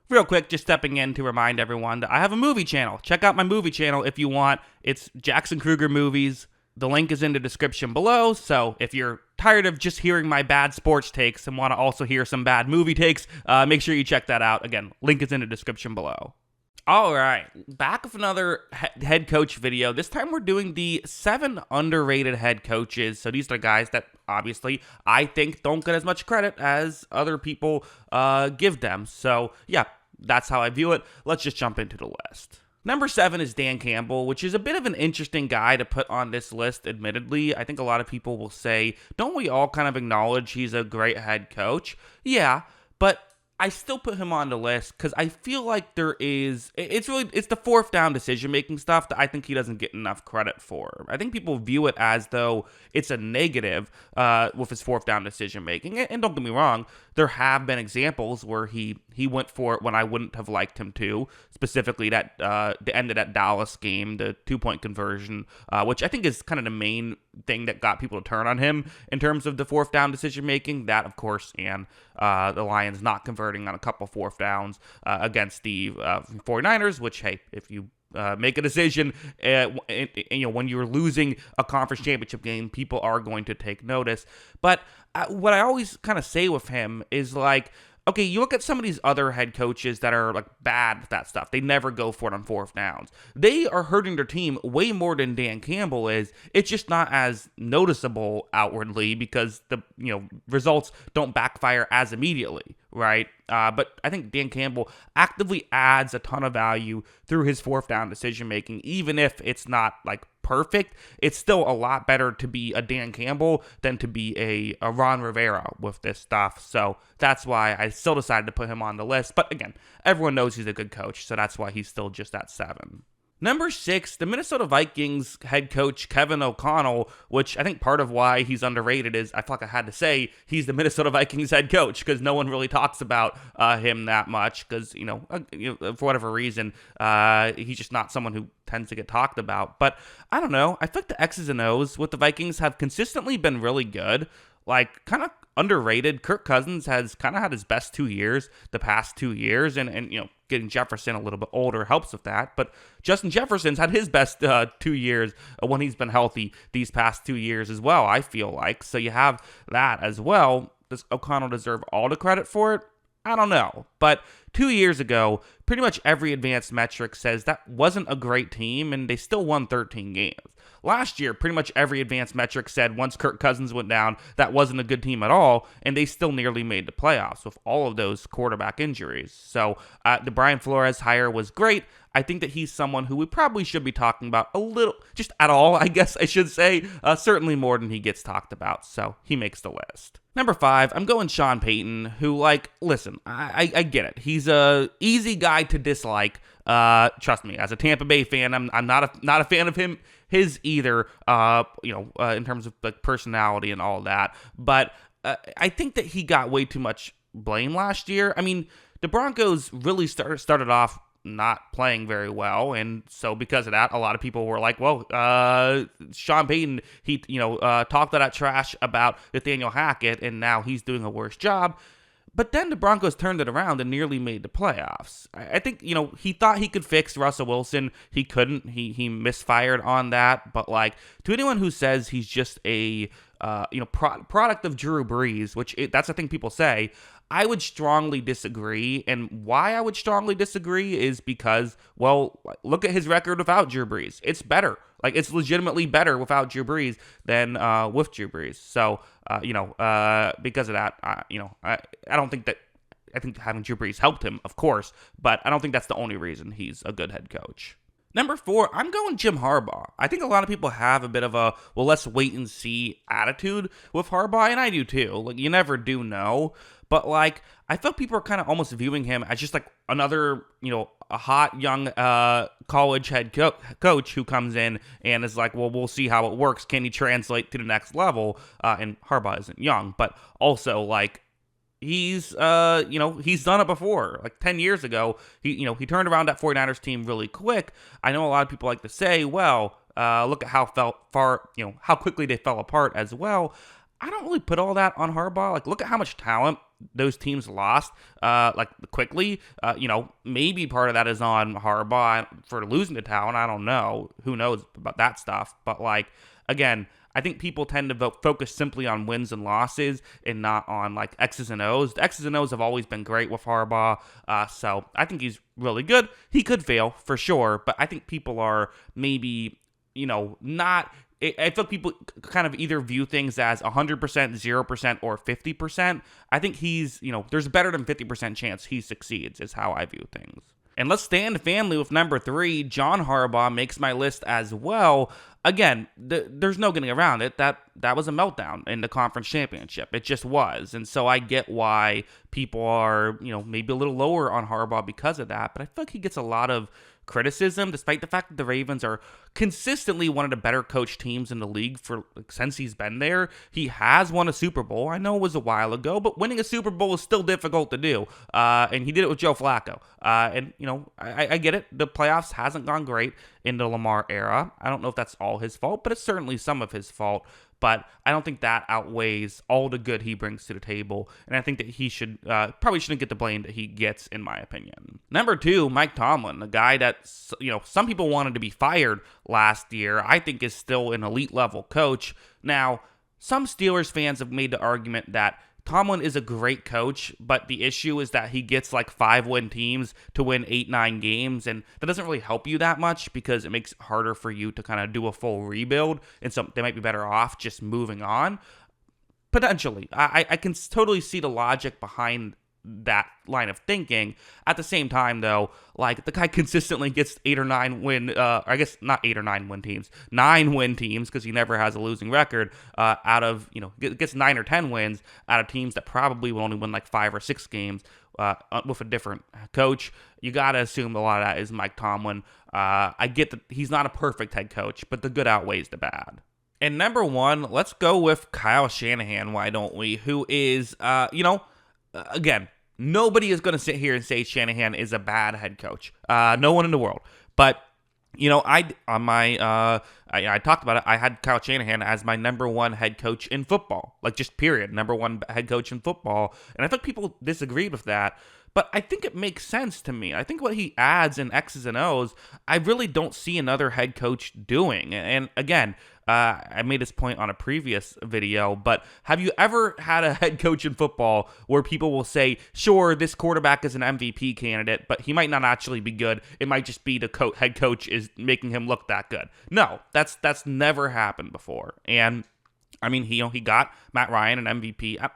Real quick, just stepping in to remind everyone that I have a movie channel. Check out my movie channel if you want. It's Jackson Kruger Movies. The link is in the description below, so if you're tired of just hearing my bad sports takes and want to also hear some bad movie takes, make sure you check that out. Again, link is in the description below. All right, back with another head coach video. This time we're doing the 7 underrated head coaches. So these are guys that obviously I think don't get as much credit as other people give them. So yeah, that's how I view it. Let's just jump into the list. Number 7 is Dan Campbell, which is a bit of an interesting guy to put on this list, admittedly. I think a lot of people will say, don't we all kind of acknowledge he's a great head coach? Yeah, but I still put him on the list because I feel like it's the fourth down decision-making stuff that I think he doesn't get enough credit for. I think people view it as though it's a negative with his fourth down decision-making. And don't get me wrong, there have been examples where he went for it when I wouldn't have liked him to, specifically that the end of that Dallas game, the 2-point conversion, which I think is kind of the main thing that got people to turn on him in terms of the fourth down decision-making. That, of course, and the Lions not converting on a couple fourth downs against the 49ers, which, hey, if you make a decision, when you're losing a conference championship game, people are going to take notice. But what I always kind of say with him is like, okay, you look at some of these other head coaches that are like bad with that stuff. They never go for it on fourth downs. They are hurting their team way more than Dan Campbell is. It's just not as noticeable outwardly because the results don't backfire as immediately, right? But I think Dan Campbell actively adds a ton of value through his fourth down decision making, even if it's not like perfect. It's still a lot better to be a Dan Campbell than to be a Ron Rivera with this stuff. So that's why I still decided to put him on the list. But again, everyone knows he's a good coach, so that's why he's still just at 7. Number 6, the Minnesota Vikings head coach Kevin O'Connell, which I think part of why he's underrated is I feel like I had to say he's the Minnesota Vikings head coach because no one really talks about him that much because, for whatever reason, he's just not someone who tends to get talked about. But I don't know. I feel like the X's and O's with the Vikings have consistently been really good. Like, kind of underrated. Kirk Cousins has kind of had his best 2 years the past 2 years, and getting Jefferson a little bit older helps with that. But Justin Jefferson's had his best 2 years when he's been healthy these past 2 years as well, I feel like. So you have that as well. Does O'Connell deserve all the credit for it? I don't know. But 2 years ago, pretty much every advanced metric says that wasn't a great team, and they still won 13 games. Last year, pretty much every advanced metric said once Kirk Cousins went down, that wasn't a good team at all, and they still nearly made the playoffs with all of those quarterback injuries. So the Brian Flores hire was great. I think that he's someone who we probably should be talking about a little, just at all, I guess I should say, certainly more than he gets talked about, so he makes the list. Number 5, I'm going Sean Payton, who, listen, I get it. He's a easy guy to dislike. Trust me, as a Tampa Bay fan, I'm not a fan of his either, in terms of personality and all that. But I think that he got way too much blame last year. I mean, the Broncos really started off not playing very well, and so because of that, a lot of people were like, well, Sean Payton, he talked all that trash about Nathaniel Hackett, and now he's doing a worse job. But then the Broncos turned it around and nearly made the playoffs. I think, he thought he could fix Russell Wilson. He couldn't. He misfired on that. But, to anyone who says he's just a, product of Drew Brees, that's the thing people say, I would strongly disagree. And why I would strongly disagree is because, well, look at his record without Drew Brees. It's better. It's legitimately better without Drew Brees than with Drew Brees. So, because of that, I don't think that, I think having Drew Brees helped him, of course, but I don't think that's the only reason he's a good head coach. Number 4, I'm going Jim Harbaugh. I think a lot of people have a bit of a, well, let's wait and see attitude with Harbaugh, and I do too. You never do know. But, I felt people are kind of almost viewing him as just, another, a hot, young college head coach who comes in and is like, well, we'll see how it works. Can he translate to the next level? And Harbaugh isn't young, but also, he's done it before. 10 years ago, he turned around that 49ers team really quick. I know a lot of people like to say, well, look at how quickly they fell apart as well. I don't really put all that on Harbaugh. Look at how much talent those teams lost like quickly. Maybe part of that is on Harbaugh for losing to Town. I don't know. Who knows about that stuff? But like, again, I think people tend to focus simply on wins and losses and not on like X's and O's. The X's and O's have always been great with Harbaugh, so I think he's really good. He could fail for sure, but I think people are maybe, not. I feel like people kind of either view things as 100%, 0%, or 50%. I think he's, there's a better than 50% chance he succeeds is how I view things. And let's stay in the family with number 3. John Harbaugh makes my list as well. Again, there's no getting around it. That was a meltdown in the conference championship. It just was. And so I get why people are, maybe a little lower on Harbaugh because of that. But I feel like he gets a lot of criticism, despite the fact that the Ravens are consistently one of the better coached teams in the league since he's been there. He has won a Super Bowl. I know it was a while ago, but winning a Super Bowl is still difficult to do. And he did it with Joe Flacco. I get it. The playoffs hasn't gone great in the Lamar era. I don't know if that's all his fault, but it's certainly some of his fault. But I don't think that outweighs all the good he brings to the table. And I think that he probably shouldn't get the blame that he gets, in my opinion. Number 2, Mike Tomlin, a guy that, some people wanted to be fired last year, I think is still an elite level coach. Now, some Steelers fans have made the argument that Tomlin is a great coach, but the issue is that he gets like 5-win teams to win 8-9 games, and that doesn't really help you that much because it makes it harder for you to kind of do a full rebuild, and so they might be better off just moving on. Potentially. I can totally see the logic behind that line of thinking. At the same time, though, like, the guy consistently gets 8 or 9 win, I guess not 8 or 9 win teams, 9 win teams, because he never has a losing record, out of, gets 9 or 10 wins out of teams that probably will only win like 5 or 6 games with a different coach. You got to assume a lot of that is Mike Tomlin. I get that he's not a perfect head coach, but the good outweighs the bad. And number 1, let's go with Kyle Shanahan, why don't we, who is, again, nobody is going to sit here and say Shanahan is a bad head coach. No one in the world. But, I talked about it. I had Kyle Shanahan as my number 1 head coach in football. Like, just period. Number 1 head coach in football. And I think people disagreed with that. But I think it makes sense to me. I think what he adds in X's and O's, I really don't see another head coach doing. And again, I made this point on a previous video, but have you ever had a head coach in football where people will say, sure, this quarterback is an MVP candidate, but he might not actually be good. It might just be the head coach is making him look that good. No, that's never happened before. And I mean, he got Matt Ryan an MVP. I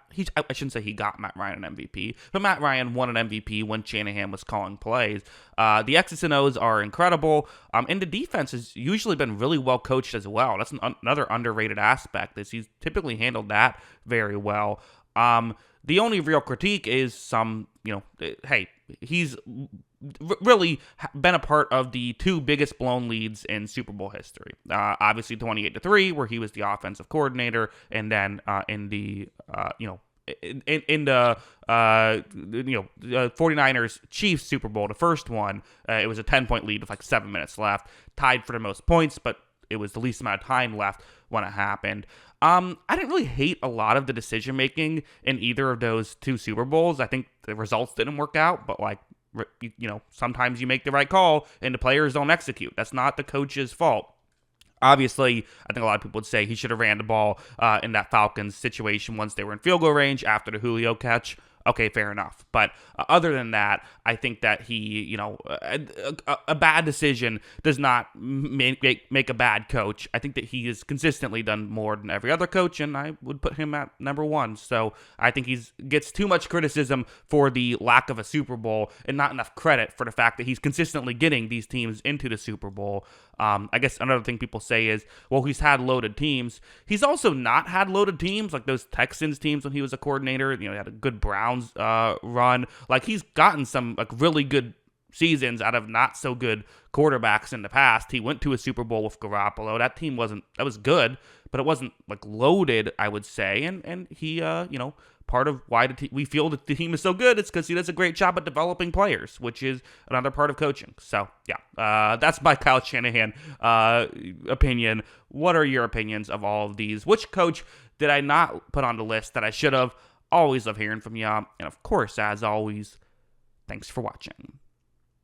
shouldn't say he got Matt Ryan an MVP, but Matt Ryan won an MVP when Shanahan was calling plays. The X's and O's are incredible, and the defense has usually been really well coached as well. That's another underrated aspect, is he's typically handled that very well. The only real critique is hey, he's really been a part of the 2 biggest blown leads in Super Bowl history. Obviously 28-3, where he was the offensive coordinator, and then in the 49ers Chiefs Super Bowl, the first one, it was a 10-point lead with like 7 minutes left, tied for the most points, but it was the least amount of time left when it happened. I didn't really hate a lot of the decision making in either of those 2 Super Bowls. I think the results didn't work out, but sometimes you make the right call and the players don't execute. That's not the coach's fault. Obviously, I think a lot of people would say he should have ran the ball in that Falcons situation once they were in field goal range after the Julio catch. Okay, fair enough. But other than that, I think that he, a bad decision does not make a bad coach. I think that he has consistently done more than every other coach, and I would put him at number 1. So I think he gets too much criticism for the lack of a Super Bowl and not enough credit for the fact that he's consistently getting these teams into the Super Bowl. I guess another thing people say is, well, he's had loaded teams. He's also not had loaded teams, like those Texans teams when he was a coordinator. He had a good Browns run. Like, he's gotten some really good seasons out of not so good quarterbacks in the past. He went to a Super Bowl with Garoppolo. That team that was good, but it wasn't loaded, I would say. And he, part of why we feel that the team is so good, it's because he does a great job at developing players, which is another part of coaching. So, yeah, that's my Kyle Shanahan opinion. What are your opinions of all of these? Which coach did I not put on the list that I should have? Always love hearing from y'all. And of course, as always, thanks for watching.